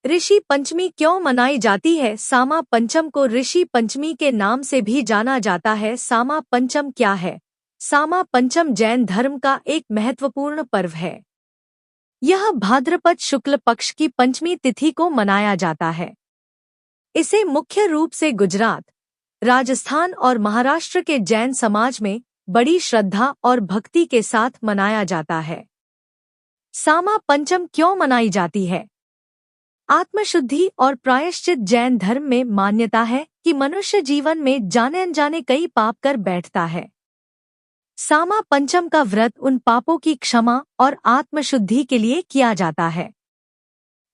ऋषि पंचमी क्यों मनाई जाती है? सामा पंचम को ऋषि पंचमी के नाम से भी जाना जाता है। सामा पंचम क्या है? सामा पंचम जैन धर्म का एक महत्वपूर्ण पर्व है। यह भाद्रपद शुक्ल पक्ष की पंचमी तिथि को मनाया जाता है। इसे मुख्य रूप से गुजरात, राजस्थान और महाराष्ट्र के जैन समाज में बड़ी श्रद्धा और भक्ति के साथ मनाया जाता है। सामा पंचम क्यों मनाई जाती है? आत्मशुद्धि और प्रायश्चित। जैन धर्म में मान्यता है कि मनुष्य जीवन में जाने अनजाने कई पाप कर बैठता है। सामा पंचम का व्रत उन पापों की क्षमा और आत्मशुद्धि के लिए किया जाता है।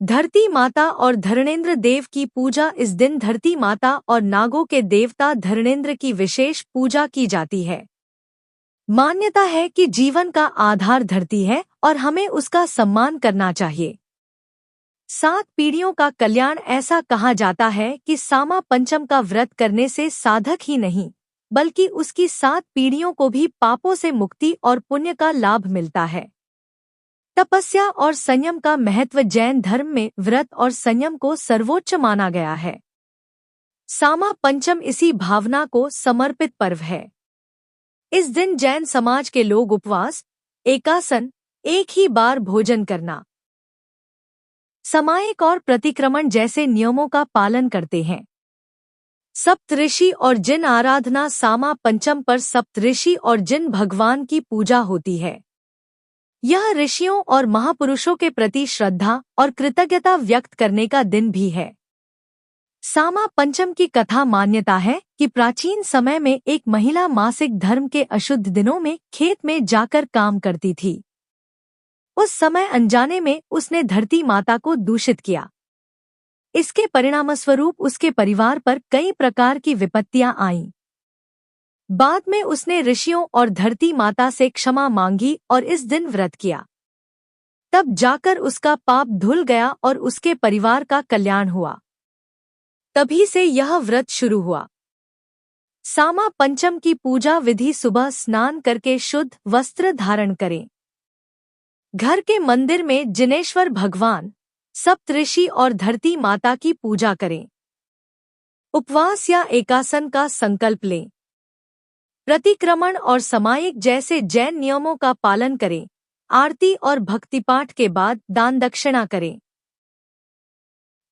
धरती माता और धरणेंद्र देव की पूजा। इस दिन धरती माता और नागों के देवता धरणेंद्र की विशेष पूजा की जाती है। मान्यता है कि जीवन का आधार धरती है और हमें उसका सम्मान करना चाहिए। 7 पीढ़ियों का कल्याण। ऐसा कहा जाता है कि सामा पंचम का व्रत करने से साधक ही नहीं बल्कि उसकी 7 पीढ़ियों को भी पापों से मुक्ति और पुण्य का लाभ मिलता है। तपस्या और संयम का महत्व। जैन धर्म में व्रत और संयम को सर्वोच्च माना गया है। सामा पंचम इसी भावना को समर्पित पर्व है। इस दिन जैन समाज के लोग उपवास, एकासन, एक ही बार भोजन करना, सामायिक और प्रतिक्रमण जैसे नियमों का पालन करते हैं। सप्तऋषि और जिन आराधना। सामा पंचम पर सप्तऋषि और जिन भगवान की पूजा होती है। यह ऋषियों और महापुरुषों के प्रति श्रद्धा और कृतज्ञता व्यक्त करने का दिन भी है। सामा पंचम की कथा। मान्यता है कि प्राचीन समय में एक महिला मासिक धर्म के अशुद्ध दिनों में खेत में जाकर काम करती थी। उस समय अनजाने में उसने धरती माता को दूषित किया। इसके परिणामस्वरूप उसके परिवार पर कई प्रकार की विपत्तियां आईं। बाद में उसने ऋषियों और धरती माता से क्षमा मांगी और इस दिन व्रत किया। तब जाकर उसका पाप धुल गया और उसके परिवार का कल्याण हुआ। तभी से यह व्रत शुरू हुआ। सामा पंचम की पूजा विधि। सुबह स्नान करके शुद्ध वस्त्र धारण करें। घर के मंदिर में जिनेश्वर भगवान, सप्तऋषि और धरती माता की पूजा करें। उपवास या एकासन का संकल्प लें। प्रतिक्रमण और सामायिक जैसे जैन नियमों का पालन करें। आरती और भक्तिपाठ के बाद दान दक्षिणा करें।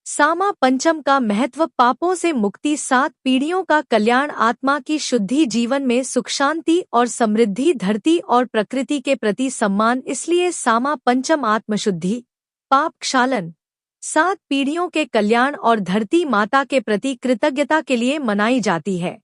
सामा पंचम का महत्व। पापों से मुक्ति, 7 पीढ़ियों का कल्याण, आत्मा की शुद्धि, जीवन में सुख शांति और समृद्धि, धरती और प्रकृति के प्रति सम्मान। इसलिए सामा पंचम आत्मशुद्धि, पाप क्षालन, 7 पीढ़ियों के कल्याण और धरती माता के प्रति कृतज्ञता के लिए मनाई जाती है।